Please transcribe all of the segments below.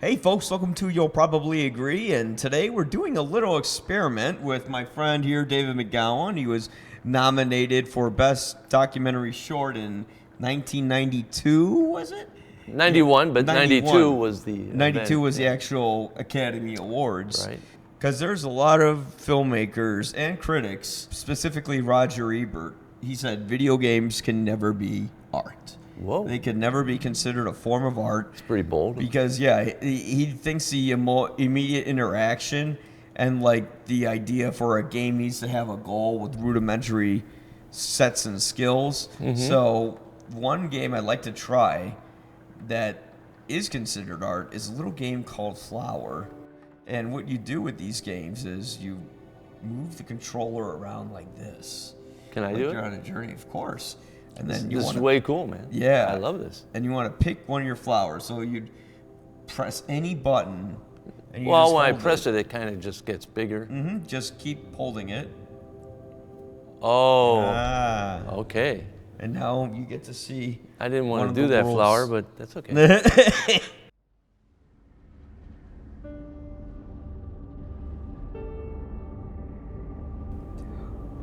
Hey folks, welcome to You'll Probably Agree, and today we're doing a little experiment with my friend here, David McGowan. He was nominated for Best Documentary Short in 1992, was it? 91, but 91. 92 was the 92 event, was the yeah. actual Academy Awards. Right. Because there's a lot of filmmakers and critics, specifically Roger Ebert. He said video games can never be art. Whoa. They could never be considered a form of art. It's pretty bold. Because, yeah, he thinks the immediate interaction and, like, the idea for a game needs to have a goal with rudimentary sets and skills. Mm-hmm. So one game I'd like to try that is considered art is a little game called Flower. And what you do with these games is you move the controller around like this. Can I like do you're it? on a journey, of course. And This, then you this want is way cool, man. Yeah. I love this. And you want to pick one of your flowers. So you'd press any button. And you Well, just when I hold press it, it kind of just gets bigger. Just keep holding it. Oh, Ah. okay. And now you get to see. I didn't one want of to do the that world's- flower, but that's okay.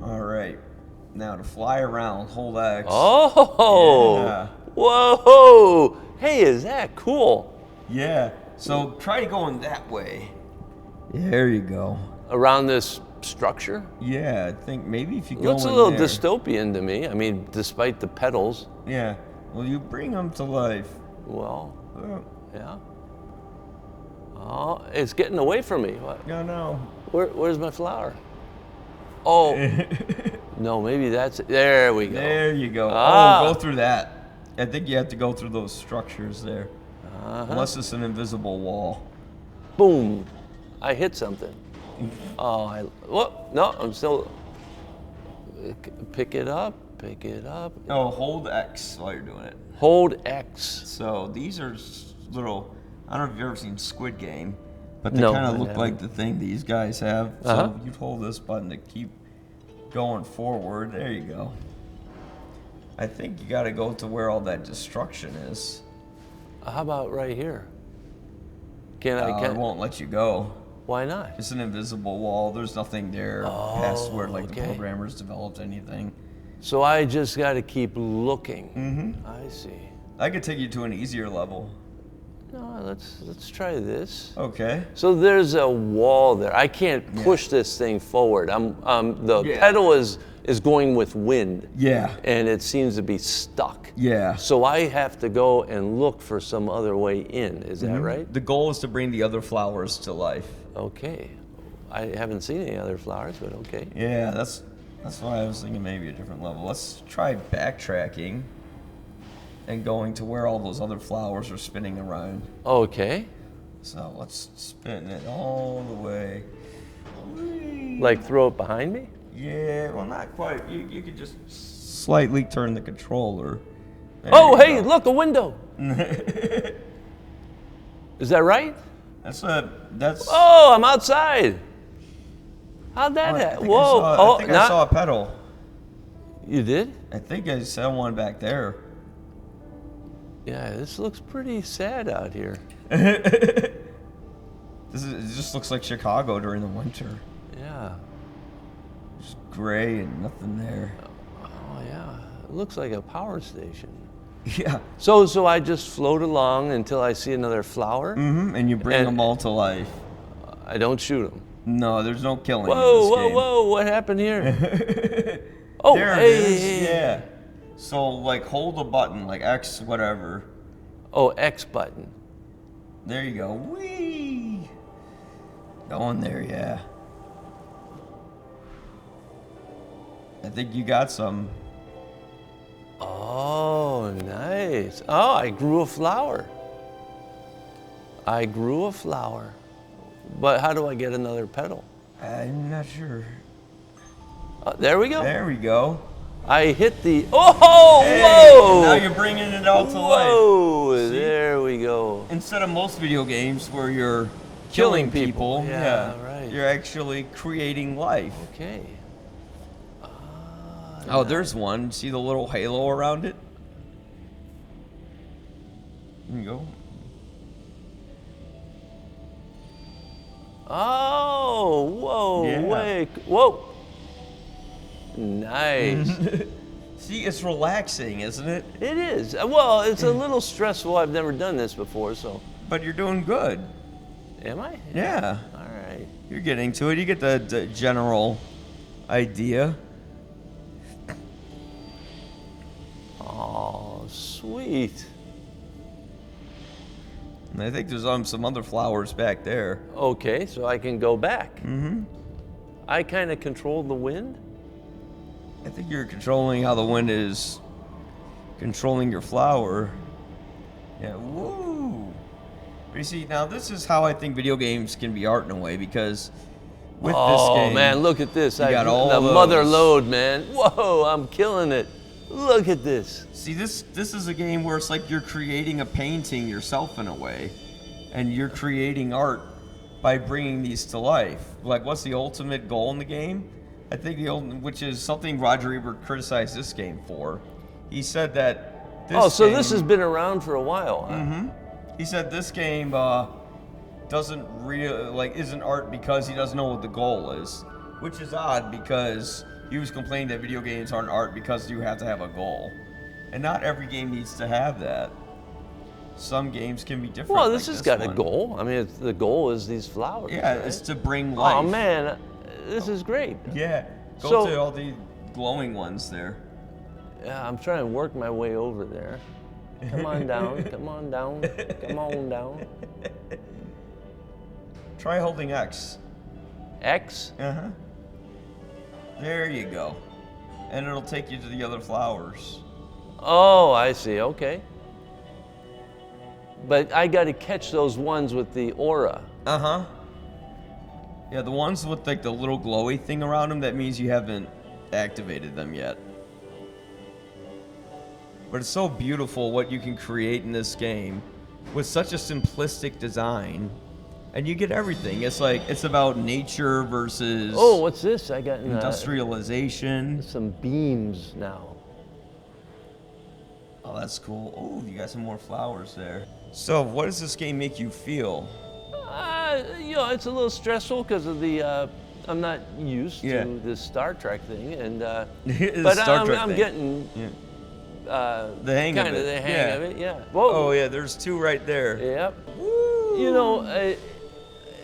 All right. Now to fly around, hold X. Oh, Yeah. whoa. Hey, is that cool? Yeah. So try going that way. There you go. Around this structure? Yeah, I think maybe if you go Looks a in little there. dystopian to me. I mean, despite the petals. Yeah. Well, you bring them to life. Well, Oh, yeah. Oh, it's getting away from me. What? no. Where's my flower? Oh, no, maybe that's it. There we go. There you go. Ah. Oh, go through that. I think you have to go through those structures there. Uh-huh. Unless it's an invisible wall. Boom. I hit something. Oh, what? No, I'm still. Pick it up. Pick it up. Oh, hold X while you're doing it. Hold X. So these are little, I don't know if you've ever seen Squid Game, but they No, kind I of look haven't. like the thing these guys have. So Uh-huh. you hold this button to keep going forward. There you go. I think you got to go to where all that destruction is. How about right here? Can I? It won't let you go. Why not? It's an invisible wall. There's nothing there past where like the okay. programmers developed anything. So I just got to keep looking. Mm-hmm. I see. I could take you to an easier level. No, let's try this. Okay. So there's a wall there. I can't push this thing forward. The pedal is going with wind. Yeah. And it seems to be stuck. Yeah. So I have to go and look for some other way in. Is that right? The goal is to bring the other flowers to life. Okay. I haven't seen any other flowers, but okay. Yeah, that's why I was thinking maybe a different level. Let's try backtracking and going to where all those other flowers are spinning around. Okay. So let's spin it all the way. Whee! Like throw it behind me? Yeah, well, not quite. You could just slightly turn the controller. There Oh, you hey, go. look, a window. Is that right? That's Oh, I'm outside. How'd that I happen? think Whoa. I think I saw a pedal. You did? I think I saw one back there. Yeah, this looks pretty sad out here. It just looks like Chicago during the winter. Yeah. Just gray and nothing there. Oh, yeah. It looks like a power station. Yeah. So I just float along until I see another flower. And you bring And- them all to life. I don't shoot them. No, there's no killing in Whoa, this whoa, game. whoa! What happened here? Oh, There hey, it is. hey, hey. Yeah. So like hold a button, like X, whatever. Oh, X button. There you go. Whee! Going there, yeah. I think you got some. Oh, nice. Oh, I grew a flower. I grew a flower. But how do I get another petal? I'm not sure. There we go. There we go. I hit the. Oh, Hey, whoa! now you're bringing it all to life. Whoa! See? There we go. Instead of most video games where you're killing people, Yeah, right. you're actually creating life. Okay. Oh, there's one. See the little halo around it? There you go. Oh, whoa, Yeah. wait, whoa. Nice. See, it's relaxing, isn't it? It is. Well, it's a little stressful. I've never done this before, so. But you're doing good. Am I? Yeah. All right. You're getting to it. You get the general idea. Oh, sweet. And I think there's some other flowers back there. Okay, so I can go back. Mm-hmm. I kind of control the wind. I think you're controlling how the wind is controlling your flower. Yeah, woo! But you see, now this is how I think video games can be art in a way, because with this game... Oh, man, look at this. You got all the those. mother load, man. Whoa, I'm killing it. Look at this. See, this is a game where it's like you're creating a painting yourself in a way, and you're creating art by bringing these to life. Like, what's the ultimate goal in the game? I think which is something Roger Ebert criticized this game for. He said that this game, this has been around for a while, huh? Mm-hmm. He said this game isn't art because he doesn't know what the goal is, which is odd because he was complaining that video games aren't art because you have to have a goal. And not every game needs to have that. Some games can be different. Well, this has got one. a goal. I mean, the goal is these flowers. Yeah, right? it's to bring life. Oh, man, this is great. Yeah, go So- to all the glowing ones there. Yeah, I'm trying to work my way over there. Come on down, come on down, come on down. Try holding X. X? Uh-huh. There you go. And it'll take you to the other flowers. Oh, I see, okay. But I got to catch those ones with the aura. Uh-huh. Yeah, the ones with like the little glowy thing around them, that means you haven't activated them yet. But it's so beautiful what you can create in this game with such a simplistic design. And you get everything. It's like, it's about nature versus Oh, what's this? I got industrialization. some beams now. Oh, that's cool. Oh, you got some more flowers there. So, what does this game make you feel? It's a little stressful because of the, I'm not used Yeah. to this Star Trek thing. And The but Star I'm, Trek I'm thing. getting The hang of kind of it. the hang Yeah. of it, yeah. Whoa. Oh, yeah, there's two right there. Yep. Woo! You know,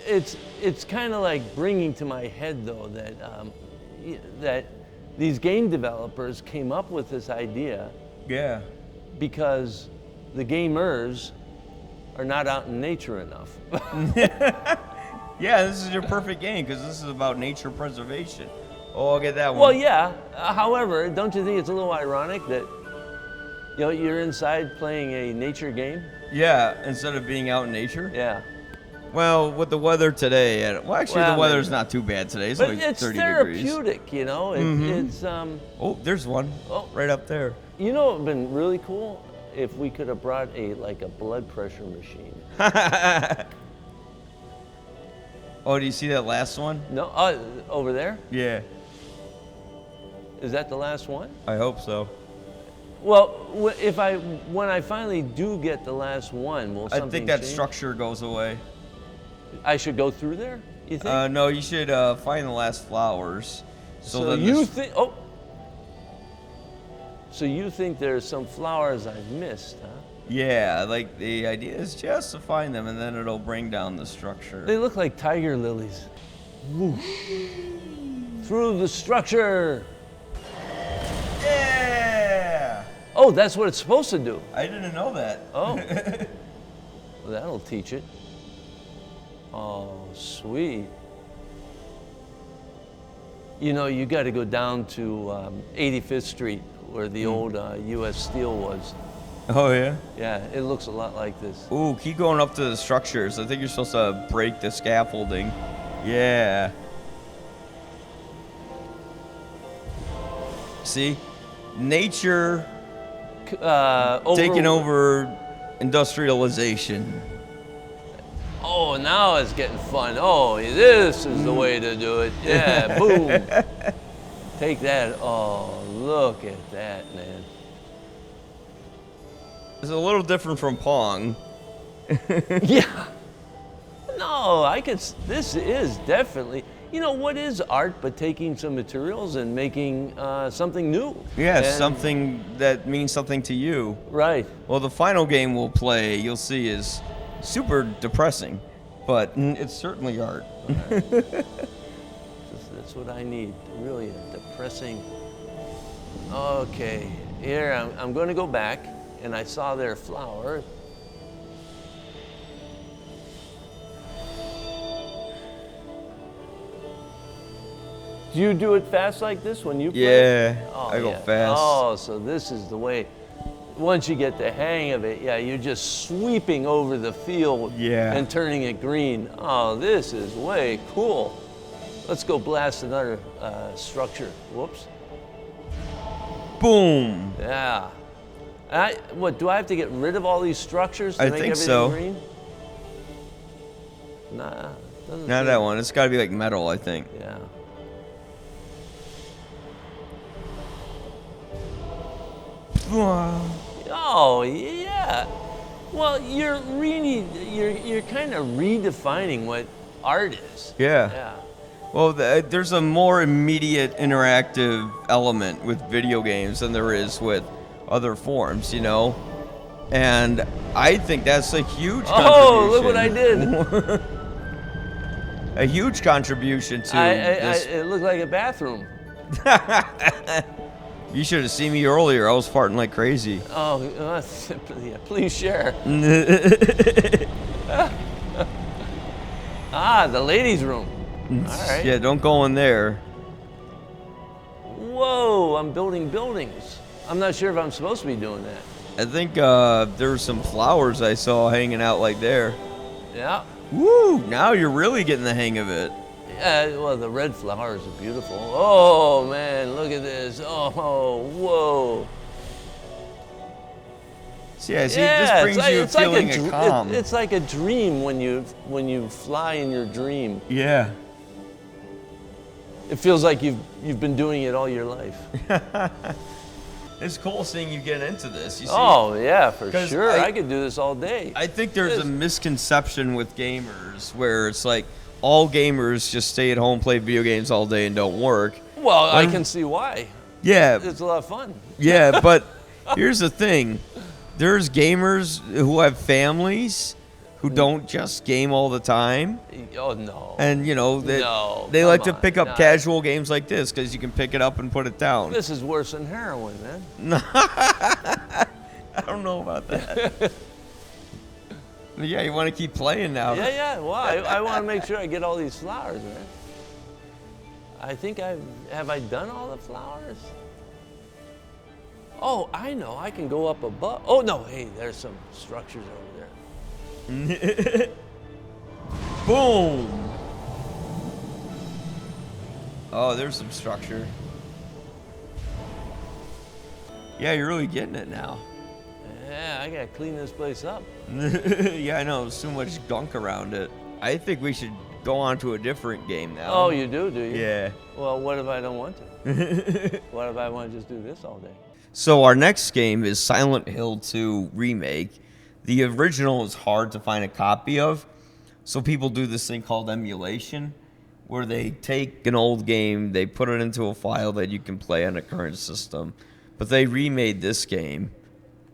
it's kind of like bringing to my head though that these game developers came up with this idea Yeah. because the gamers are not out in nature enough. Yeah, this is your perfect game because this is about nature preservation. Oh, I'll get that one. Well, yeah. However, don't you think it's a little ironic that you're inside playing a nature game? Yeah, instead of being out in nature. Yeah. Well, with the weather today, actually the weather's maybe not too bad today. It's But only it's 30 degrees. therapeutic, you know. It's Oh, there's one. Oh. Right up there. You know, it would have been really cool if we could have brought a blood pressure machine. Oh, do you see that last one? No, over there. Yeah, Is that the last one? I hope so. Well, when I finally do get the last one, will I something think that change? structure goes away. I should go through there. You think? No, you should find the last flowers. So then you this- think? Oh. So you think there's some flowers I've missed, huh? Yeah, like the idea is just to find them and then it'll bring down the structure. They look like tiger lilies. Whoosh. Through the structure. Yeah! Oh, that's what it's supposed to do. I didn't know that. Oh. Well, that'll teach it. Oh, sweet. You know, you got to go down to 85th Street where the old U.S. Steel was. Oh, yeah? Yeah, it looks a lot like this. Ooh, keep going up to the structures. I think you're supposed to break the scaffolding. Yeah. See? Nature taking over industrialization. Oh, now it's getting fun. Oh, this is the way to do it. Yeah, boom. Take that. Oh, look at that, man. It's a little different from Pong. Yeah. No, I This is definitely, what is art but taking some materials and making something new? Yeah, And- something that means something to you. Right. Well, the final game we'll play, you'll see, is super depressing, but it's certainly art. That's what I need. Really a depressing. Okay, here I'm going to go back, and I saw their flower. Do you do it fast like this when you play? Yeah, I go fast. Oh, so this is the way. Once you get the hang of it, yeah, you're just sweeping over the field and turning it green. Oh, this is way cool. Let's go blast another structure. Whoops. Boom. Yeah. What, do I have to get rid of all these structures to I make think everything so. green? Nah. Not that one. It's got to be like metal, I think. Yeah. Oh, yeah. Well, you're kind of redefining what art is. Yeah. Yeah. Well, there's a more immediate interactive element with video games than there is with other forms, And I think that's a huge contribution. Oh, look what I did. A huge contribution to this. It looked like a bathroom. You should have seen me earlier. I was farting like crazy. Oh, yeah, please share. The ladies' room. All right. Yeah, don't go in there. Whoa, I'm building buildings. I'm not sure if I'm supposed to be doing that. I think there were some flowers I saw hanging out like there. Yeah. Woo! Now you're really getting the hang of it. Yeah, well, the red flowers are beautiful. Oh, man, look at this. Oh, whoa. Yeah, see, this brings you a feeling of calm. It's like a dream when you fly in your dream. Yeah. It feels like you've been doing it all your life. It's cool seeing you get into this. You see, oh, yeah, for sure. I could do this all day. I think there's a misconception with gamers where it's like all gamers just stay at home, play video games all day, and don't work. Well, I can see why. Yeah. It's a lot of fun. Yeah, but here's the thing. There's gamers who have families who don't just game all the time. Oh, no. And, they like to pick up casual games like this because you can pick it up and put it down. This is worse than heroin, man. I don't know about that. Yeah, you want to keep playing now. Yeah. Well, I want to make sure I get all these flowers, man. I think have I done all the flowers? Oh, I know. I can go up above. Oh, no. Hey, there's some structures over there. Boom. Oh, there's some structure. Yeah, you're really getting it now. Yeah, I gotta clean this place up. Yeah, I know. There's too much gunk around it. I think we should go on to a different game now. Oh, you do you? Yeah. Well, what if I don't want to? What if I want to just do this all day? So our next game is Silent Hill 2 Remake. The original is hard to find a copy of, so people do this thing called emulation, where they take an old game, they put it into a file that you can play on a current system. But they remade this game,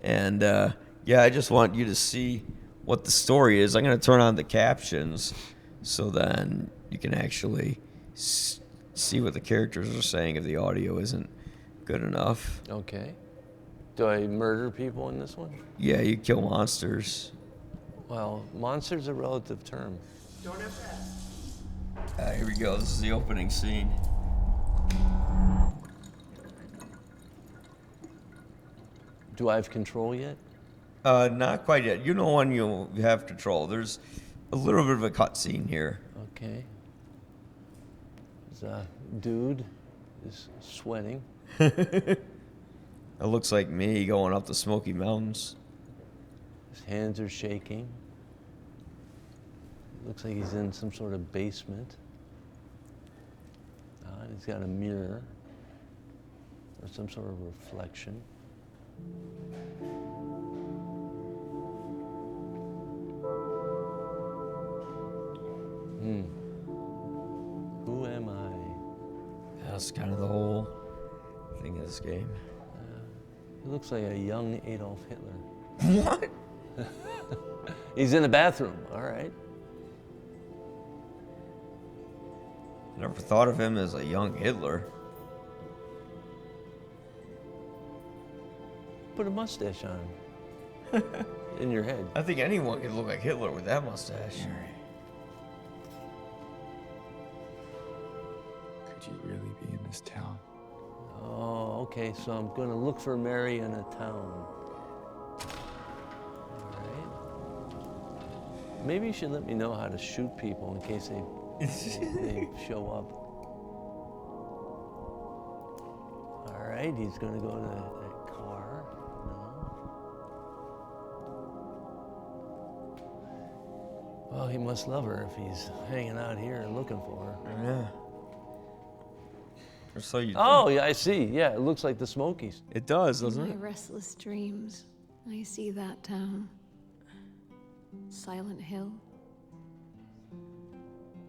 and I just want you to see what the story is. I'm going to turn on the captions, so then you can actually see what the characters are saying if the audio isn't good enough. Okay. Do I murder people in this one? Yeah, you kill monsters. Well, monster's a relative term. Don't have that. Here we go. This is the opening scene. Do I have control yet? Not quite yet. You know when you have control. There's a little bit of a cutscene here. Okay. There's a dude is sweating. It looks like me going up the Smoky Mountains. His hands are shaking. Looks like he's in some sort of basement. He's got a mirror or some sort of reflection. Who am I? That's kind of the whole thing of this game. He looks like a young Adolf Hitler. What? He's in the bathroom. All right. I never thought of him as a young Hitler. Put a mustache on him. In your head. I think anyone could look like Hitler with that mustache. Could you really be in this town? Oh, okay. So I'm going to look for Mary in a town. All right. Maybe you should let me know how to shoot people in case they show up. All right. He's going to go to that car. No. Well, he must love her if he's hanging out here and looking for her. Yeah. Or so you Oh, think. yeah, I see. Yeah, it looks like the Smokies. It does, In doesn't my it? restless dreams, I see that town. Silent Hill.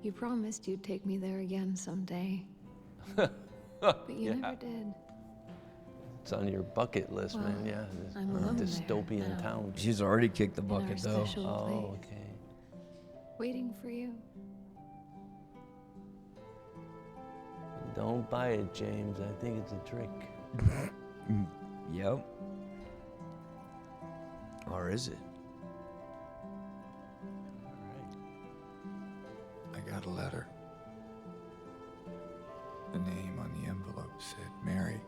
You promised you'd take me there again someday. But you Yeah. never did. It's on your bucket list, man. Well, Yeah, this I'm alone there dystopian now. town. She's already kicked the In our bucket, though. special Oh, place, okay. waiting for you. Don't buy it, James. I think it's a trick. Yep. Or is it? All right. I got a letter. The name on the envelope said Mary.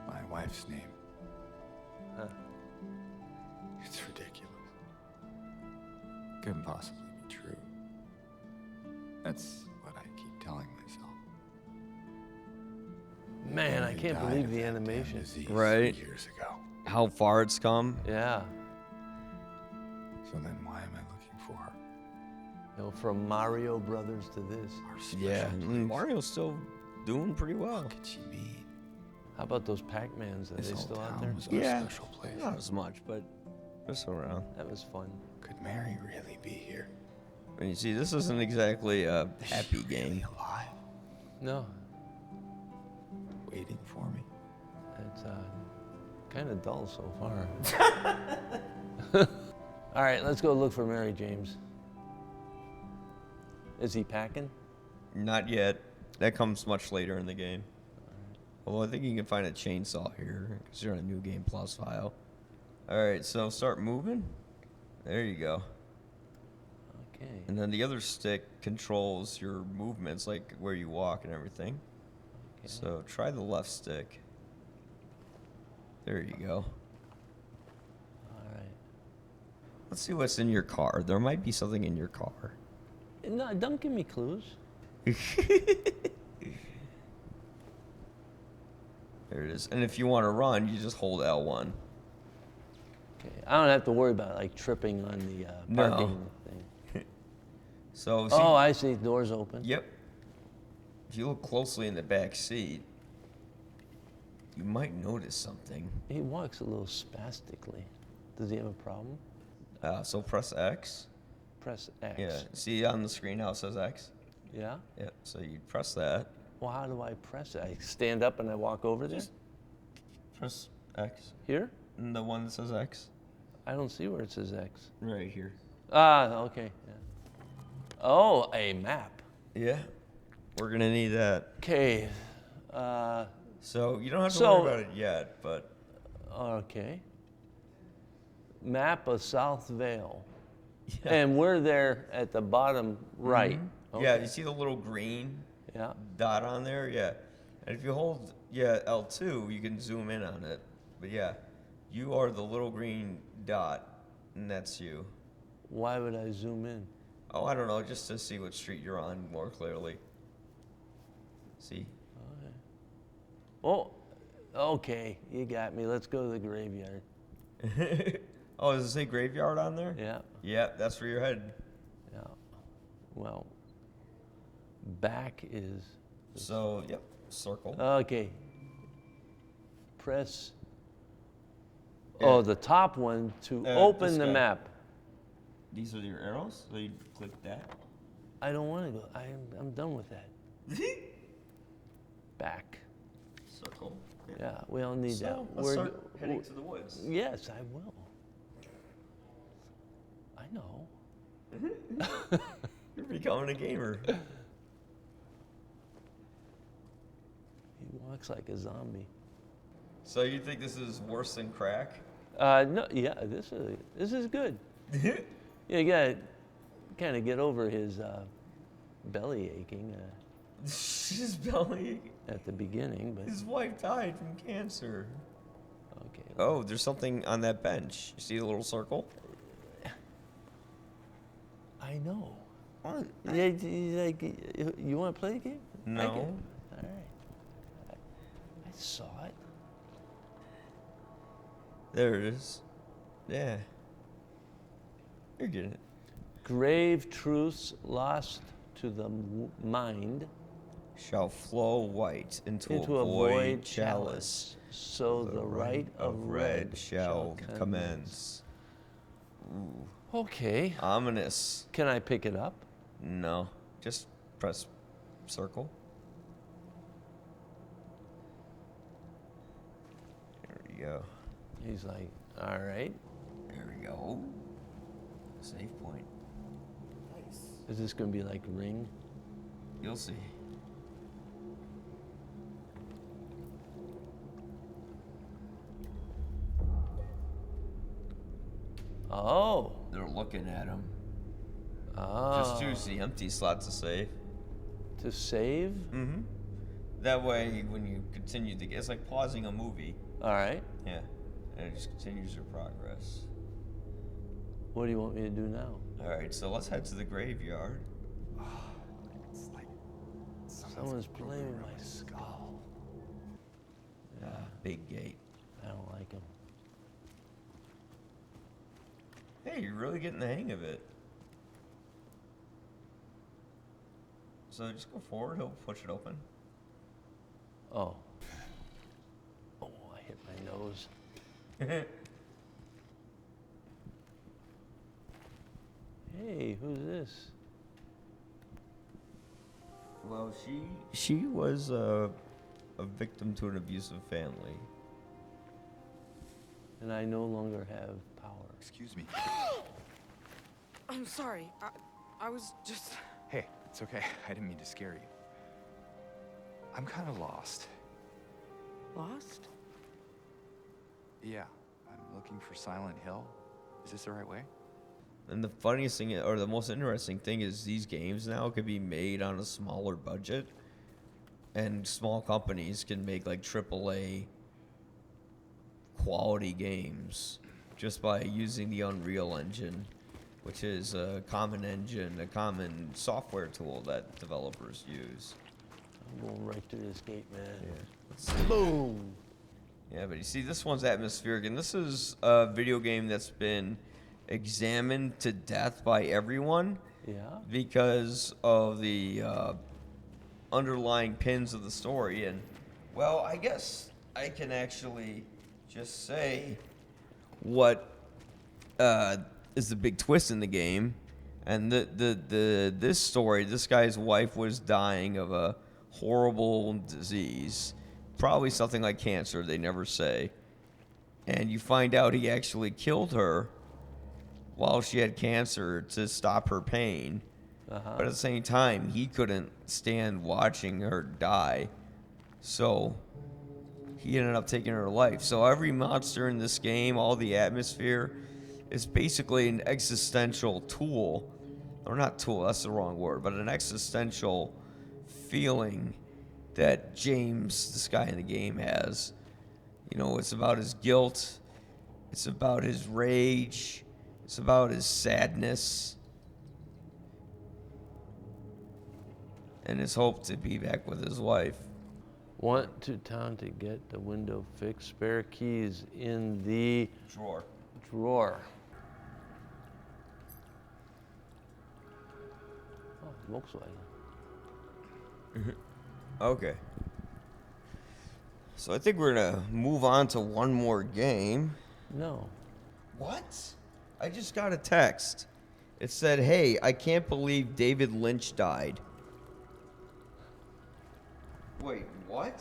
My wife's name. Huh. It's ridiculous. Couldn't possibly be true. That's what I keep telling myself. Man, I Mary can't died believe of the that damn animation. disease Right. years ago. How far it's come? Yeah. So then why am I looking for her? You know, from Mario Brothers to this. Our special Yeah. place. Mario's still doing pretty well. What could she mean? How about those Pac-Mans? Are This they whole still out town there? was our Yeah. special place. Not as much, but it's around. That was fun. Could Mary really be here? And you see, this isn't exactly a Is she happy really game. alive? No, Waiting for me? it's kind of dull so far. All right, let's go look for Mary, James. Is he packing? Not yet. That comes much later in the game. Although I think you can find a chainsaw here because you're on a New Game Plus file. All right, so start moving. There you go. Okay. And then the other stick controls your movements, like where you walk and everything. Okay. So try the left stick. There you go. All right. Let's see what's in your car. There might be something in your car. No, don't give me clues. There it is. And if you want to run, you just hold L1. Okay. I don't have to worry about like tripping on the No. parking thing. So, see, Oh, I see. Doors open. yep. If you look closely in the back seat, you might notice something. He walks a little spastically. Does he have a problem? So press X. Press X. Yeah. See on the screen how it says X? Yeah? Yeah. So you press that. Well, how do I press it? I stand up and I walk over there? Just press X. Here? And the one that says X? I don't see where it says X. Right here. Ah, okay. Yeah. Oh, a map. Yeah. We're going to need that. Okay. So you don't have to So- worry about it yet, but Okay. Map of South Vale. yeah. And we're there at the bottom right. Yeah, Okay. you see the little green Yeah. dot on there? Yeah. And if you hold L2, you can zoom in on it. But yeah, you are the little green dot, and that's you. Why would I zoom in? Oh, I don't know, just to see what street you're on more clearly. See? Oh, okay. You got me. Let's go to the graveyard. Oh, does it say graveyard on there? Yeah. Yeah, that's where you're headed. Yeah. Well, back is. So, yep, circle. Okay. Press. Yeah. Oh, the top one to open this the guy. map. These are your arrows? So you click that? I don't want to go. I'm done with that. Back. Circle. Yeah, we don't need that. Let's start heading to the woods. Yes, I will. I know. You're becoming a gamer. He walks like a zombie. So you think this is worse than crack? No, yeah, this is good. Yeah, you gotta kind of get over his belly aching His belly. at the beginning, but His wife died from cancer. okay. Oh, there's something on that bench. You see the little circle? I know. What? Yeah, like, you want to play the game? No. All right. I saw it. There it is. Yeah. You're getting it. Grave truths lost to the mind Shall flow white into into a a void void chalice. so the right of red shall commence. Okay. Ominous. Can I pick it up? No. Just press circle. There we go. He's like, all right. There we go. Save point. Nice. Is this going to be like Ring? You'll see. Oh. They're looking at him. Oh. Just choose the empty slot to save. To save? Mm-hmm. That way, when you continue to get, it's like pausing a movie. All right. Yeah. And it just continues your progress. What do you want me to do now? All right, so let's head to the graveyard. It's like Someone's playing with my skull. Big gate. I don't like him. Hey, you're really getting the hang of it. So just go forward, he'll push it open. Oh. Oh, I hit my nose. Hey, who's this? Well, she was a victim to an abusive family. And I no longer have power. Excuse me. I'm sorry. I was just... Hey, it's okay. I didn't mean to scare you. I'm kind of lost. Lost? Yeah, I'm looking for Silent Hill. Is this the right way? And the funniest thing, or the most interesting thing, is these games now could be made on a smaller budget, and small companies can make like AAA quality games just by using the Unreal Engine, which is a common engine, a common software tool that developers use. I'm going right through this gate, man. Yeah. Let's see. Boom! Yeah, but you see, this one's atmospheric, and this is a video game that's been examined to death by everyone Yeah? because of the underlying pins of the story. And, well, I guess I can actually just say what is the big twist in the game. And this story, this guy's wife was dying of a horrible disease, probably something like cancer, they never say. And you find out he actually killed her while she had cancer to stop her pain. But at the same time, he couldn't stand watching her die. So he ended up taking her life. So every monster in this game, all the atmosphere, is basically an existential tool. Or not tool, that's the wrong word, but an existential feeling that James, this guy in the game, has. You know, it's about his guilt. It's about his rage. It's about his sadness. And his hope to be back with his wife. Went to town to get the window fixed. Spare keys in the drawer. Oh, Volkswagen. Okay. So I think we're gonna move on to one more game. No. What? I just got a text. It said, hey, I can't believe David Lynch died. Wait, what?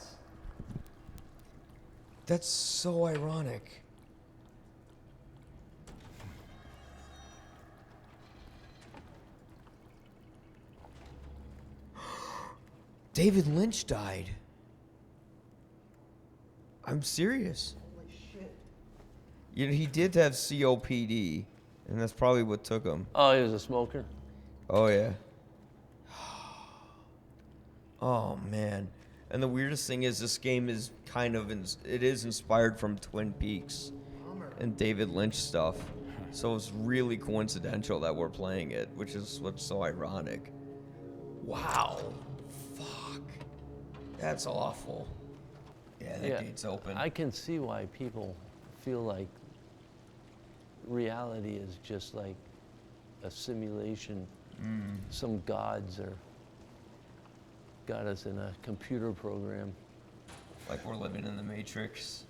That's so ironic. David Lynch died. I'm serious. Holy shit. You know, he did have COPD, and that's probably what took him. Oh, he was a smoker? Oh, yeah. Oh, man. And the weirdest thing is this game is kind of, it is inspired from Twin Peaks and David Lynch stuff. So it's really coincidental that we're playing it, which is what's so ironic. Wow. Fuck. That's awful. Yeah, that gate's open. I can see why people feel like reality is just like a simulation. Some gods got us in a computer program. Like we're living in the Matrix.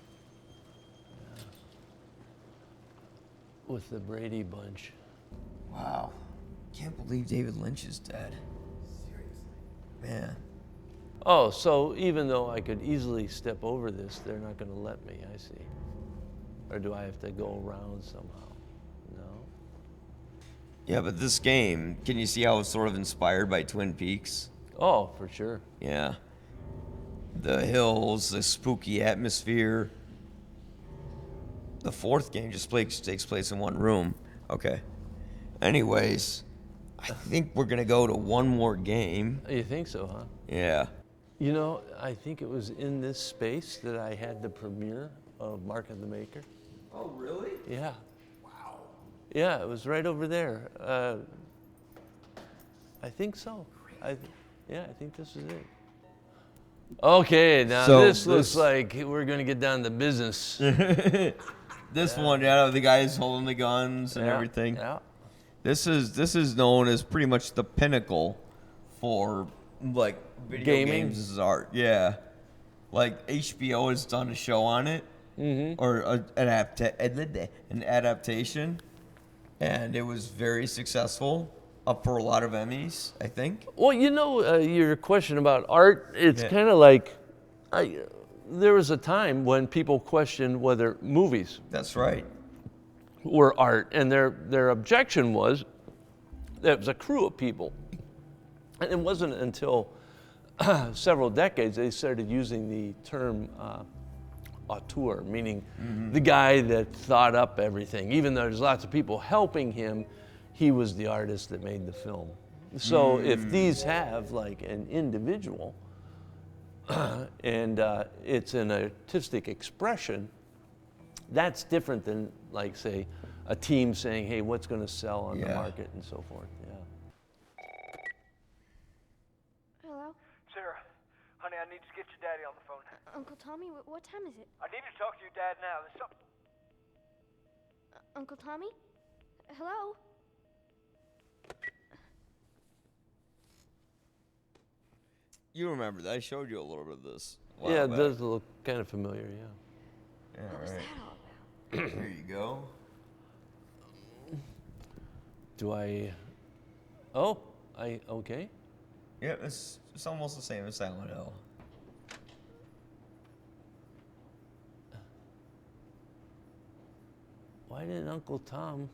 With the Brady Bunch. Wow. Can't believe David Lynch is dead. Seriously. Man. Oh, so even though I could easily step over this, they're not going to let me, I see. Or do I have to go around somehow? No? Yeah, but this game, can you see how it's sort of inspired by Twin Peaks? Oh, for sure. Yeah. The hills, the spooky atmosphere. The fourth game just takes place in one room. Okay. Anyways, I think we're going to go to one more game. You think so, huh? Yeah. You know, I think it was in this space that I had the premiere of Mark and the Maker. Oh, really? Yeah. Wow. Yeah, it was right over there. I think so. I think this is it. Okay, now So this looks like we're going to get down to business. This one, yeah, the guys holding the guns and everything. Yeah. This is known as pretty much the pinnacle for like video Gaming? games as art. Yeah, like HBO has done a show on it, or an adaptation, and it was very successful, up for a lot of Emmys, I think. Well, you know, your question about art, it's kind of like, there was a time when people questioned whether movies That's right. were art, and their objection was that it was a crew of people. And it wasn't until several decades they started using the term auteur, meaning the guy that thought up everything. Even though there's lots of people helping him, he was the artist that made the film. So if these have like an individual and it's an artistic expression, that's different than like, say, a team saying, hey, what's going to sell on the market and so forth. Yeah. Hello? Sarah, honey, I need to get your daddy on the phone. Uncle Tommy, what time is it? I need to talk to your dad now. There's something. Uncle Tommy? Hello? You remember that? I showed you a little bit of this. Yeah, it does look kind of familiar, yeah. Yeah, What was right. that all about? There you go. Do I, okay. Yeah, it's almost the same as Silent Hill. Why didn't Uncle Tom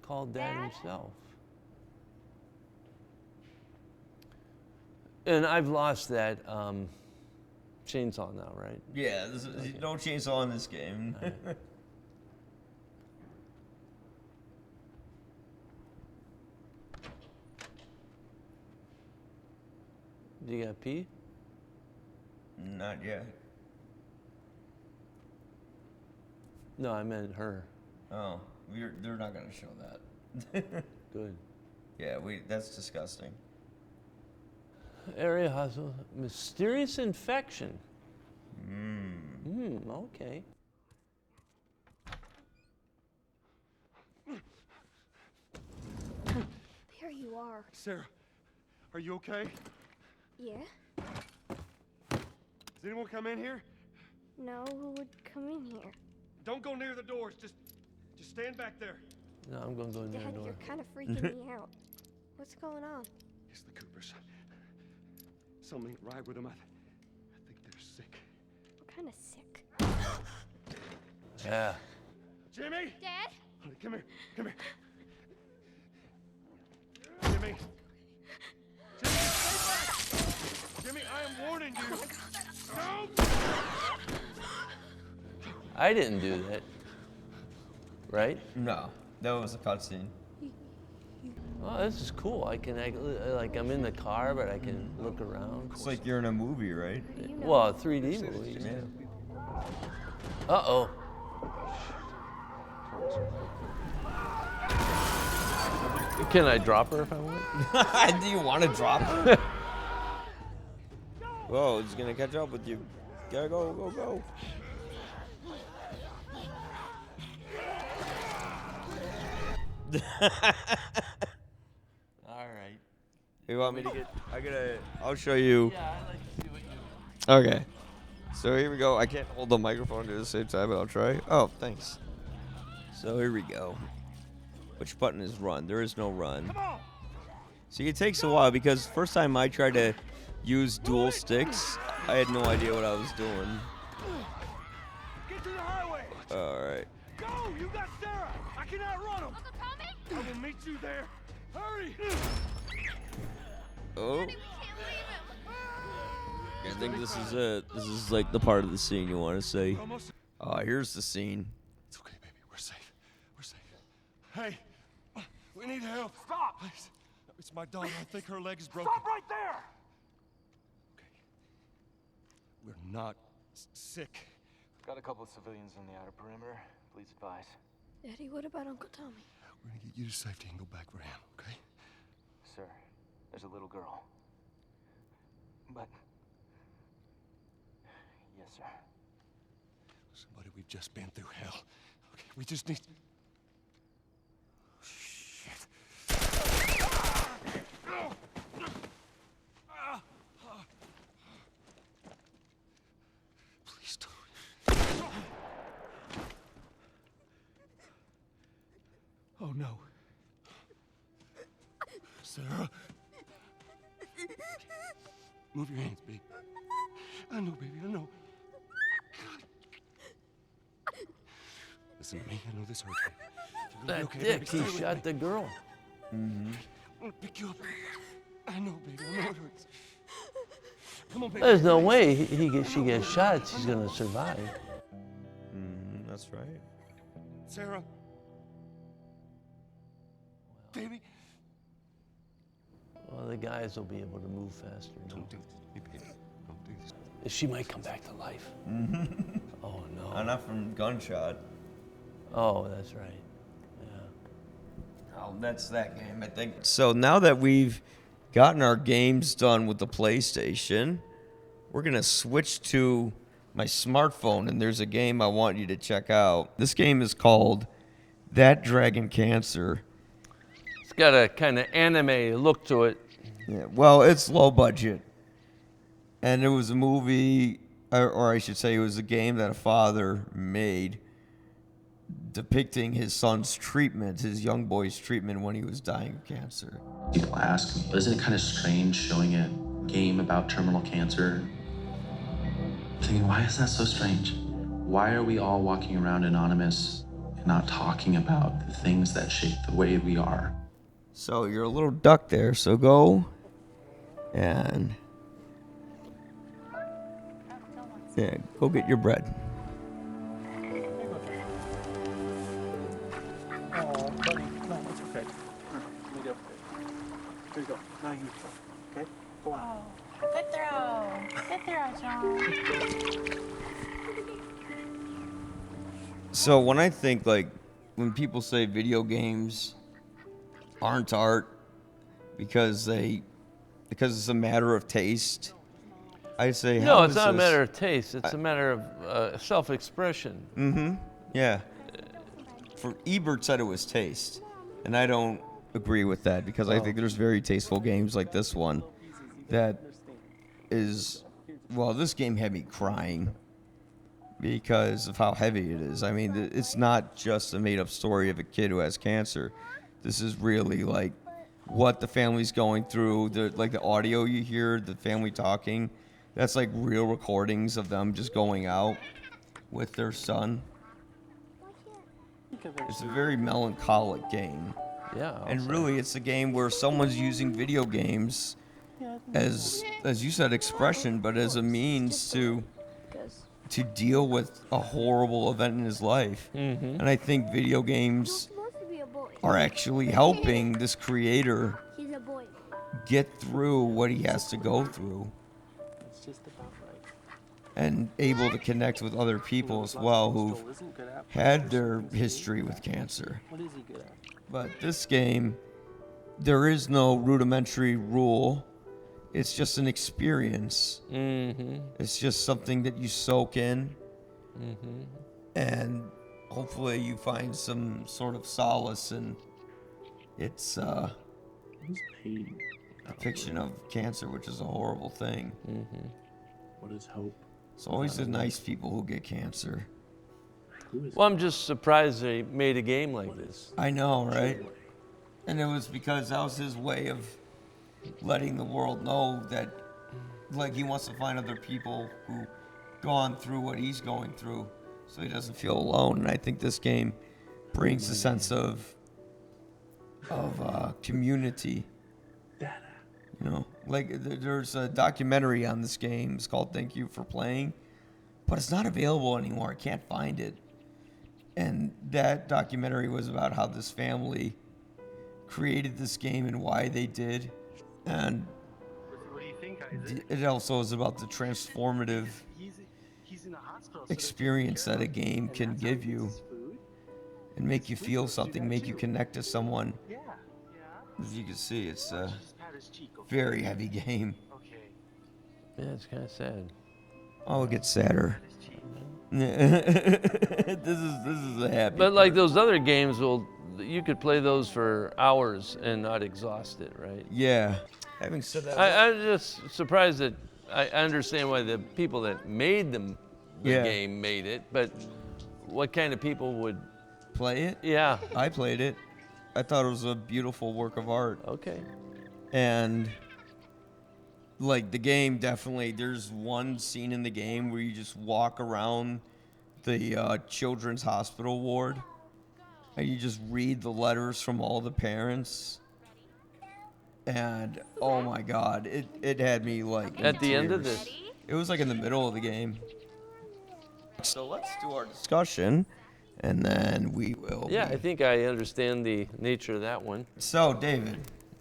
call Dad himself? And I've lost that chainsaw now, right? Yeah, no chainsaw in this game. Right. Do you got pee? Not yet. No, I meant her. Oh, they're not gonna show that. Good. Yeah, that's disgusting. Area has a mysterious infection. Okay. There you are. Sarah, are you okay? Yeah? Does anyone come in here? No, who would come in here? Don't go near the doors. Just stand back there. No, I'm gonna go in Dad, that door. you're kind of freaking me out. What's going on? It's the Coopers. Something ain't right with them. I think they're sick. What kind of sick? Yeah. Jimmy! Dad? Honey, come here. Come here. Jimmy! Jimmy, stay back! Jimmy, I am warning you. Don't! I didn't do that. Right? No, that was a cutscene. Oh, this is cool. I can act like I'm in the car, but I can look around. It's like you're in a movie, right? Well, a 3D movie. Yeah. Uh-oh. Can I drop her if I want? Do you want to drop her? Whoa, it's gonna catch up with you. Gotta go, go, go. All right. You want me to get? I'll show you. Yeah, I'd like to see what you. Okay. So here we go. I can't hold the microphone at the same time, but I'll try. Oh, thanks. So here we go. Which button is run? There is no run. Come on! See, it takes a while because first time I tried to use dual sticks, I had no idea what I was doing. Get to the highway! All right. Go! You got Sarah! I can outrun them! Uncle Tommy? I will meet you there. Hurry! Oh. We can't leave him. I think this is it. This is like the part of the scene you want to see. Almost. Here's the scene. It's okay, baby. We're safe. We're safe. Hey, we need help. Stop! Please. It's my daughter. I think her leg is broken. Stop right there! Okay. We're not sick. Got a couple of civilians on the outer perimeter. Please advise. Daddy, what about Uncle Tommy? We're gonna get you to safety and go back for him, okay? Sir, there's a little girl. But... Yes, sir. Listen, buddy, we've just been through hell. Okay, we just need... Shit. Please don't. Oh, no. Sarah. Move your hands, baby. I know, baby, I know. Listen to me, I know this hurts you. You're gonna be That okay, dick, baby. Stay he with shot me. the girl. I'm gonna pick you up. I know, baby, I know it hurts. Come on, baby. There's no way she gets shot. She's gonna survive. That's right. Sarah. Baby. Well, the guys will be able to move faster. Don't do this, baby. Don't do this. She might come back to life. Oh no. Not from gunshot. Oh, that's right. Yeah. Oh, that's that game, I think. So now that we've gotten our games done with the PlayStation, we're going to switch to my smartphone, and there's a game I want you to check out. This game is called That Dragon Cancer. It's got a kind of anime look to it. Yeah, well, it's low budget. And it was a movie, or I should say it was a game that a father made depicting his son's treatment, his young boy's treatment when he was dying of cancer. People ask me, isn't it kind of strange showing a game about terminal cancer? I'm thinking, why is that so strange? Why are we all walking around anonymous and not talking about the things that shape the way we are? So you're a little duck there, so go and yeah, go get your bread. Oh, buddy, no, it's okay. Let me go. Here you go. Now you throw. Okay? Go on. Oh, good throw. Good throw, John. So when I think when people say video games aren't art because it's a matter of taste, I say No, it's not a matter of taste. It's a matter of self-expression. Mm-hmm. Yeah. For Ebert said it was taste, and I don't agree with that because I think there's very tasteful games like this one that is, well, this game had me crying because of how heavy it is. I mean, it's not just a made-up story of a kid who has cancer. This is really like what the family's going through. The audio you hear, the family talking, that's like real recordings of them just going out with their son. It's a very melancholic game. Yeah. And really, it's a game where someone's using video games as you said, expression, but as a means to deal with a horrible event in his life. Mm-hmm. And I think video games are actually helping this creator get through what he has to go through. It's just about right. And able to connect with other people as well who've had their history with cancer. What is he good at? But this game, there is no rudimentary rule. It's just an experience. Mm-hmm. It's just something that you soak in. Mm-hmm. And hopefully you find some sort of solace in its pain? depiction of cancer, which is a horrible thing. Mm-hmm. What is hope? It's always the nice people who get cancer. Well, I'm just surprised they made a game like this. I know, right? And it was because that was his way of letting the world know that, like, he wants to find other people who gone through what he's going through, so he doesn't feel alone. And I think this game brings a sense of community. You know, like there's a documentary on this game. It's called "Thank You for Playing," but it's not available anymore. I can't find it. And that documentary was about how this family created this game and why they did. And it also is about the transformative experience that a game can give you and make you feel something, make you connect to someone. As you can see, it's a very heavy game. Yeah, it's kind of sad. Oh, it gets sadder. This is a happy. But like those other games, you could play those for hours and not exhaust it, right? Yeah. Having said that, I'm just surprised that I understand why the people that made the game made it, but what kind of people would play it? Yeah. I played it. I thought it was a beautiful work of art. Okay. And like the game, definitely, there's one scene in the game where you just walk around the children's hospital ward and you just read the letters from all the parents. And oh my God, it had me like at the end of this. It was like in the middle of the game. So let's do our discussion, and then we will. Yeah, I think I understand the nature of that one. So, David.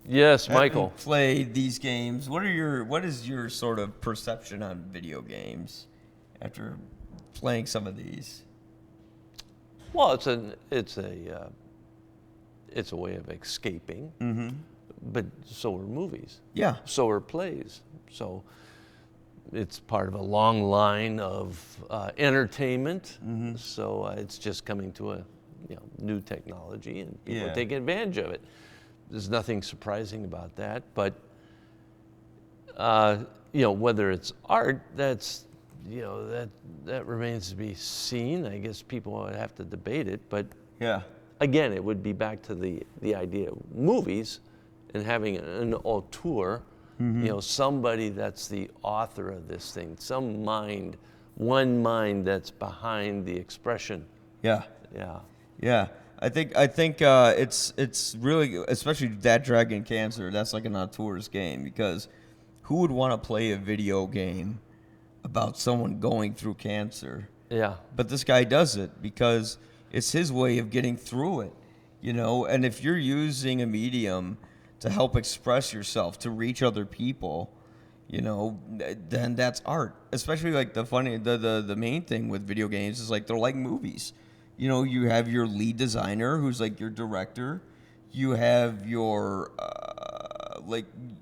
Yes, Michael. Having played these games, what is your sort of perception on video games after playing some of these? Well, it's a way of escaping. Mm-hmm. But so are movies. Yeah. So are plays. So it's part of a long line of entertainment. Mm-hmm. So it's just coming to a new technology, and people are taking advantage of it. There's nothing surprising about that. But whether it's art, that's that remains to be seen. I guess people would have to debate it. But again, it would be back to the idea of movies. And having an auteur, somebody that's the author of this thing, one mind that's behind the expression. Yeah. Yeah. Yeah. I think it's really, especially That Dragon Cancer, that's like an auteur's game, because who would want to play a video game about someone going through cancer? Yeah. But this guy does it because it's his way of getting through it, and if you're using a medium to help express yourself, to reach other people, then that's art. Especially like the main thing with video games is like they're like movies. You have your lead designer who's like your director. You have your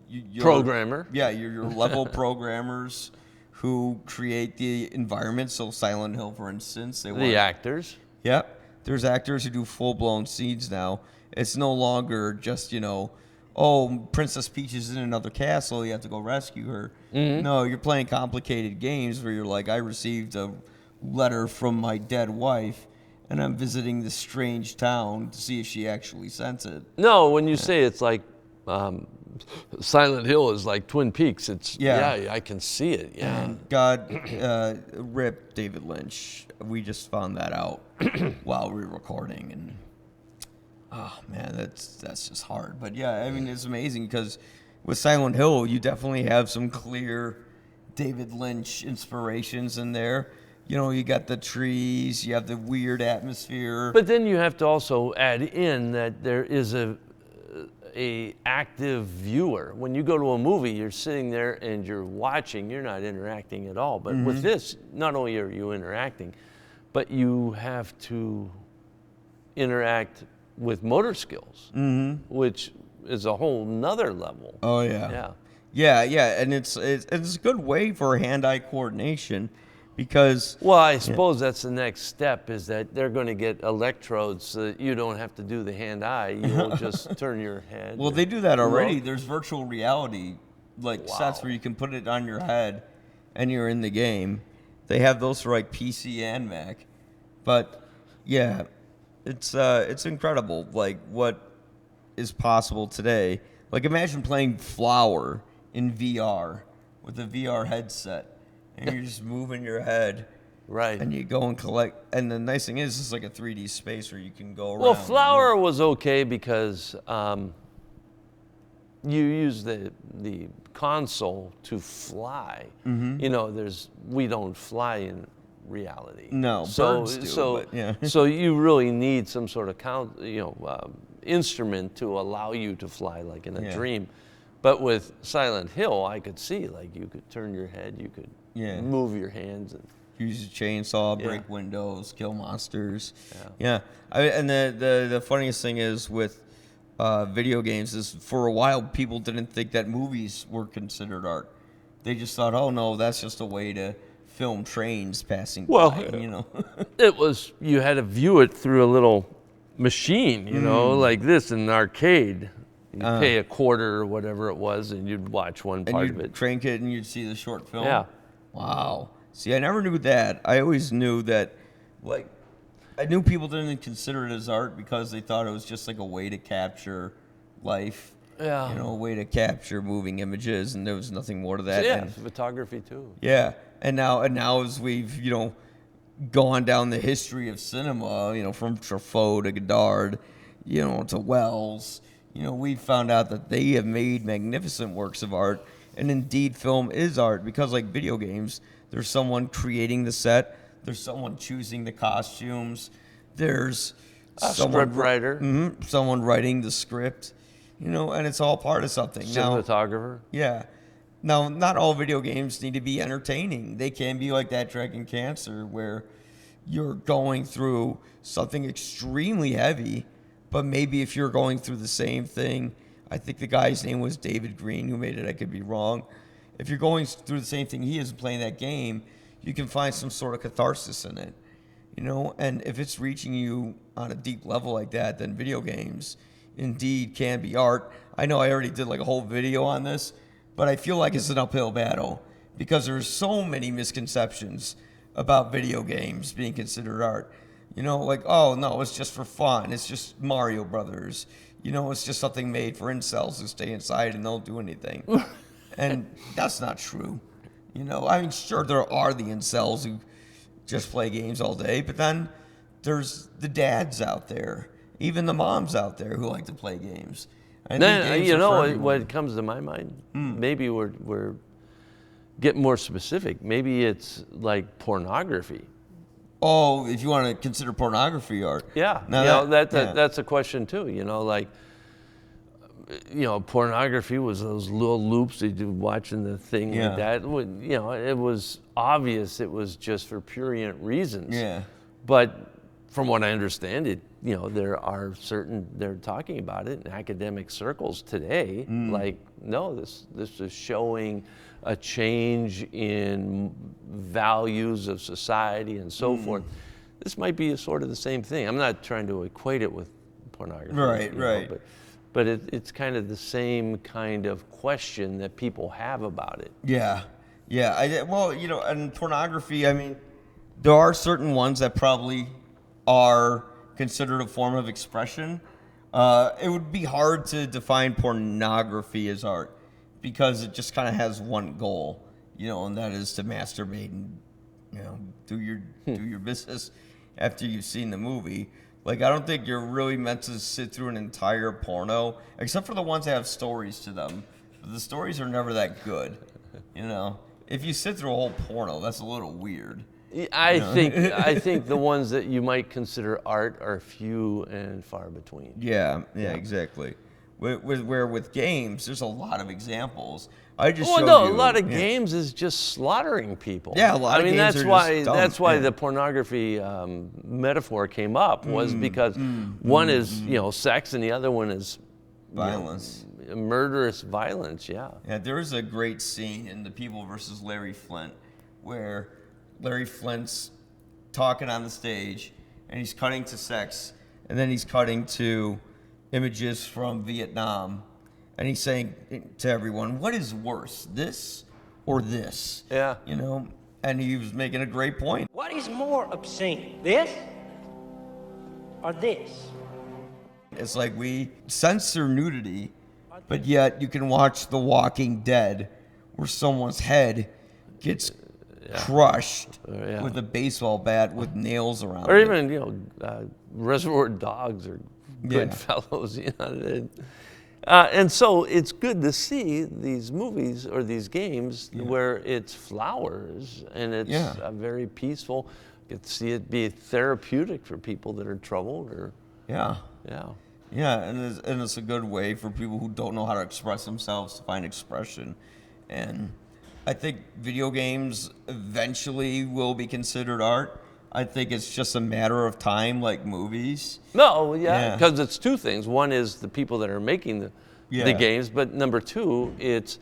your programmer. Yeah, your level programmers who create the environment. So Silent Hill, for instance, the actors. Yep. There's actors who do full-blown scenes now. It's no longer just, Princess Peach is in another castle, you have to go rescue her. Mm-hmm. No, you're playing complicated games where you're like, I received a letter from my dead wife, and I'm visiting this strange town to see if she actually sent it. No, when you say it's like Silent Hill is like Twin Peaks, it's yeah, I can see it. Yeah. And God rip David Lynch. We just found that out while we were recording, and oh man, that's just hard. But yeah, I mean, it's amazing because with Silent Hill, you definitely have some clear David Lynch inspirations in there. You know, you got the trees, you have the weird atmosphere. But then you have to also add in that there is a active viewer. When you go to a movie, you're sitting there and you're watching, you're not interacting at all. But with this, not only are you interacting, but you have to interact with motor skills, which is a whole nother level. Oh yeah. Yeah, and it's a good way for hand-eye coordination because. Well, I suppose that's the next step is that they're going to get electrodes so that you don't have to do the hand-eye. You'll just turn your head. Well, they do that already. There's virtual reality sets where you can put it on your head and you're in the game. They have those for like PC and Mac, but yeah, it's incredible like what is possible today. Like imagine playing Flower in VR with a VR headset and you're just moving your head. Right. And you go and collect. And the nice thing is it's like a 3D space where you can go around. Well, Flower was okay because you use the console to fly. You know, we don't fly in reality. No, birds do, but yeah. So you really need some sort of instrument to allow you to fly like in a dream. But with Silent Hill, I could see like you could turn your head, you could move your hands and use a chainsaw, break windows, kill monsters. And the funniest thing is with video games is for a while people didn't think that movies were considered art. They just thought, oh no, that's just a way to film trains passing by. You know, it was you had to view it through a little machine, you know, like this in an arcade. You pay a quarter or whatever it was, and you'd watch one part of it. Crank it, and you'd see the short film. Yeah. Wow. See, I never knew that. I always knew that, like, I knew people didn't consider it as art because they thought it was just like a way to capture life. Yeah. You know, a way to capture moving images, and there was nothing more to that. Yeah, and, photography too. Yeah, and now as we've gone down the history of cinema, from Truffaut to Godard, to Wells. We found out that they have made magnificent works of art, and indeed film is art because like video games, there's someone creating the set, there's someone choosing the costumes, there's script writer, someone writing the script, and it's all part of something. Cinematographer. Yeah. Now, not all video games need to be entertaining. They can be like that Dragon Cancer where you're going through something extremely heavy. But maybe if you're going through the same thing, I think the guy's name was David Green who made it. I could be wrong. If you're going through the same thing he is playing that game, you can find some sort of catharsis in it, And if it's reaching you on a deep level like that, then video games indeed can be art. I know I already did like a whole video on this, but I feel like it's an uphill battle because there's so many misconceptions about video games being considered art. Like, oh, no, it's just for fun. It's just Mario Brothers. It's just something made for incels who stay inside and don't do anything. And that's not true. I mean, sure, there are the incels who just play games all day, but then there's the dads out there, even the moms out there who like to play games. What comes to my mind, maybe we're getting more specific. Maybe it's like pornography. Oh, if you want to consider pornography art. Yeah. Now that's a question too. Pornography was those little loops that you watching the thing like that. It was obvious it was just for prurient reasons. Yeah. But from what I understand, they're talking about it in academic circles today. Like, no, this is showing a change in values of society and so forth. This might be sort of the same thing. I'm not trying to equate it with pornography. Right. But it's kind of the same kind of question that people have about it. Yeah. And pornography, I mean, there are certain ones that probably are considered a form of expression. It would be hard to define pornography as art because it just kind of has one goal, and that is to masturbate and, do your business after you've seen the movie. Like, I don't think you're really meant to sit through an entire porno, except for the ones that have stories to them. But the stories are never that good, If you sit through a whole porno, that's a little weird. I think the ones that you might consider art are few and far between. Yeah, exactly. Where with games, there's a lot of examples. I just a lot of games is just slaughtering people. Yeah, a lot of games that's are why just dumb. that's why the pornography metaphor came up was because one is sex and the other one is violence, murderous violence. Yeah. Yeah, there is a great scene in The People versus Larry Flint where Larry Flint's talking on the stage and he's cutting to sex and then he's cutting to images from Vietnam and he's saying to everyone, what is worse, this or this? Yeah. And he was making a great point. What is more obscene, this or this? It's like we censor nudity, but yet you can watch The Walking Dead where someone's head gets crushed with a baseball bat with nails around it. Or even, Reservoir Dogs or Goodfellas, and so it's good to see these movies or these games where it's flowers and it's very peaceful. You get to see it be therapeutic for people that are troubled or... Yeah, and it's a good way for people who don't know how to express themselves to find expression. And I think video games eventually will be considered art. I think it's just a matter of time, like movies. No, because it's two things. One is the people that are making the games, but number two, it's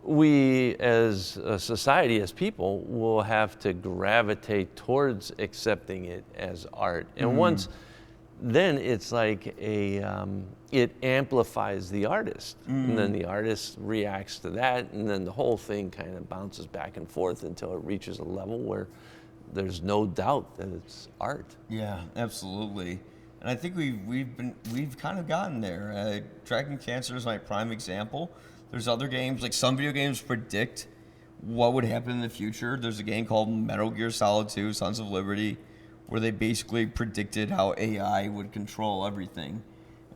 we as a society, as people, will have to gravitate towards accepting it as art. And once, then it's like it amplifies the artist. And then the artist reacts to that, and then the whole thing kind of bounces back and forth until it reaches a level where there's no doubt that it's art. Yeah, absolutely. And I think we've kind of gotten there. Dragon Cancer is my prime example. There's other games, like some video games predict what would happen in the future. There's a game called Metal Gear Solid 2, Sons of Liberty, where they basically predicted how AI would control everything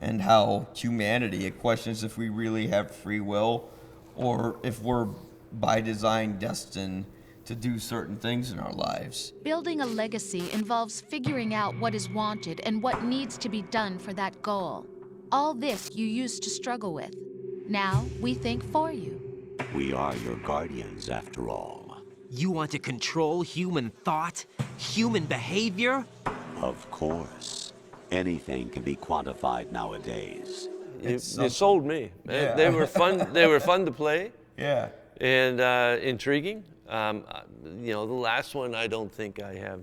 and how humanity, it questions if we really have free will or if we're by design destined to do certain things in our lives. Building a legacy involves figuring out what is wanted and what needs to be done for that goal. All this you used to struggle with. Now we think for you. We are your guardians, after all. You want to control human thought, human behavior? Of course. Anything can be quantified nowadays. They sold me. Yeah. They were fun. They were fun to play. Yeah. And intriguing. The last one, I don't think I have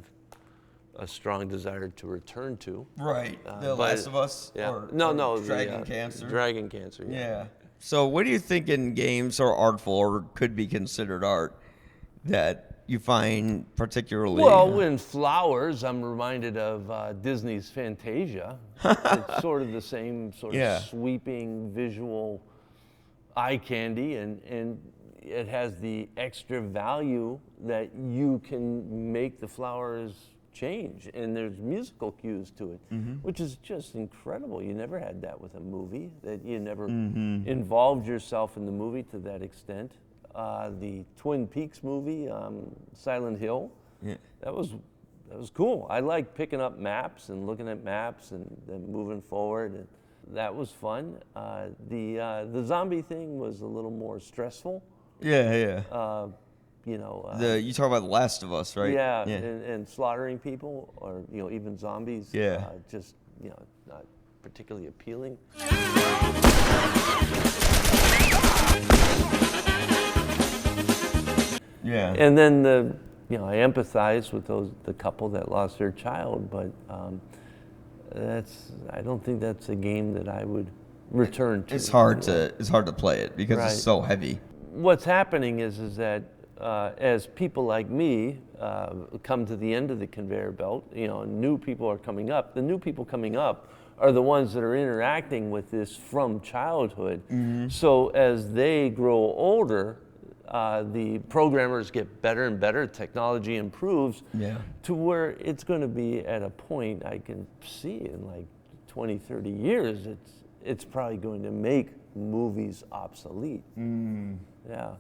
a strong desire to return to. Right. The Last of Us? Yeah. Or Dragon Cancer? Dragon Cancer, yeah. So what do you think in games are artful or could be considered art that you find particularly... Well, in flowers, I'm reminded of Disney's Fantasia. It's sort of the same sort of sweeping visual eye candy, and it has the extra value that you can make the flowers change, and there's musical cues to it, which is just incredible. You never had that with a movie, that you never involved yourself in the movie to that extent. The Twin Peaks movie, Silent Hill, that was cool. I like picking up maps and looking at maps and then moving forward, and that was fun. The zombie thing was a little more stressful. Yeah. You talk about The Last of Us, right? Yeah. And slaughtering people, or even zombies. Yeah. Just not particularly appealing. Yeah. And then I empathize with the couple that lost their child, but I don't think that's a game that I would return to. It's hard to play it because it's so heavy. What's happening is that as people like me come to the end of the conveyor belt, new people are coming up. The new people coming up are the ones that are interacting with this from childhood. So as they grow older, the programmers get better and better, technology improves to where it's going to be at a point I can see in like 20, 30 years, it's probably going to make movies obsolete. Yeah.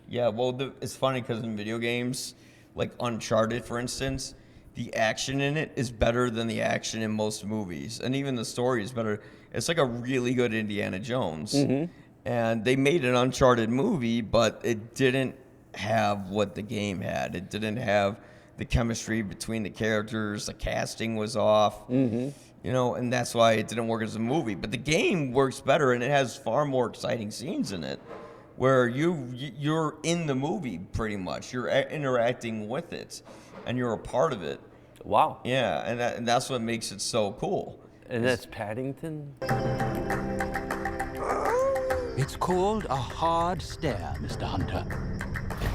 Yeah, well, it's funny because in video games, like Uncharted, for instance, the action in it is better than the action in most movies. And even the story is better. It's like a really good Indiana Jones. And they made an Uncharted movie, but it didn't have what the game had. It didn't have the chemistry between the characters. The casting was off. And that's why it didn't work as a movie. But the game works better, and it has far more exciting scenes in it, where you're in the movie pretty much. You're interacting with it, and you're a part of it. Wow. Yeah, and that's what makes it so cool. And that's Paddington? It's called a hard stare, Mr. Hunter.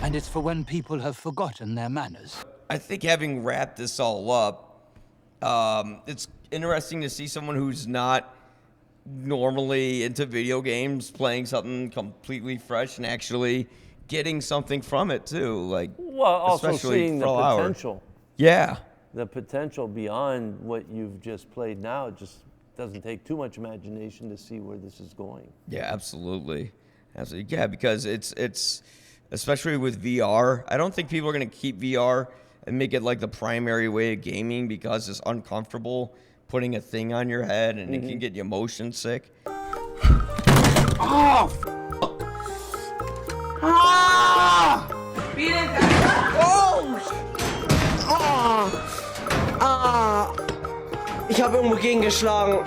And it's for when people have forgotten their manners. I think having wrapped this all up, it's interesting to see someone who's not normally into video games playing something completely fresh and actually getting something from it too. Like, well, also seeing the potential. Yeah. The potential beyond what you've just played now just doesn't take too much imagination to see where this is going. Yeah, absolutely. Absolutely. Yeah, because it's especially with VR, I don't think people are going to keep VR and make it like the primary way of gaming because it's uncomfortable putting a thing on your head and it can get you motion sick. Oh! Ah! Ich habe irgendwo gegengeschlagen.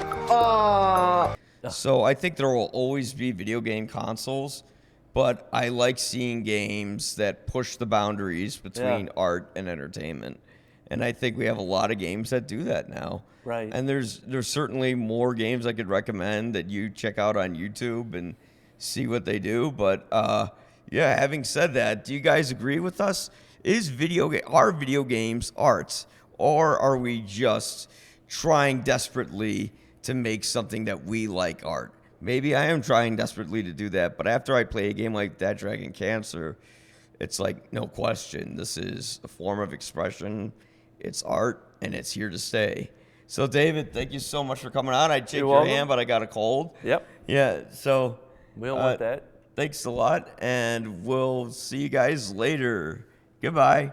So I think there will always be video game consoles, but I like seeing games that push the boundaries between art and entertainment. And I think we have a lot of games that do that now. Right. And there's certainly more games I could recommend that you check out on YouTube and see what they do. But yeah, having said that, do you guys agree with us? Are video games arts, or are we just trying desperately to make something that we like art? Maybe I am trying desperately to do that, but after I play a game like That Dragon Cancer, it's like, no question, this is a form of expression. It's art, and it's here to stay. So, David, thank you so much for coming on. I'd shake your hand, but I got a cold. Yep. Yeah, so... We don't want that. Thanks a lot, and we'll see you guys later. Goodbye.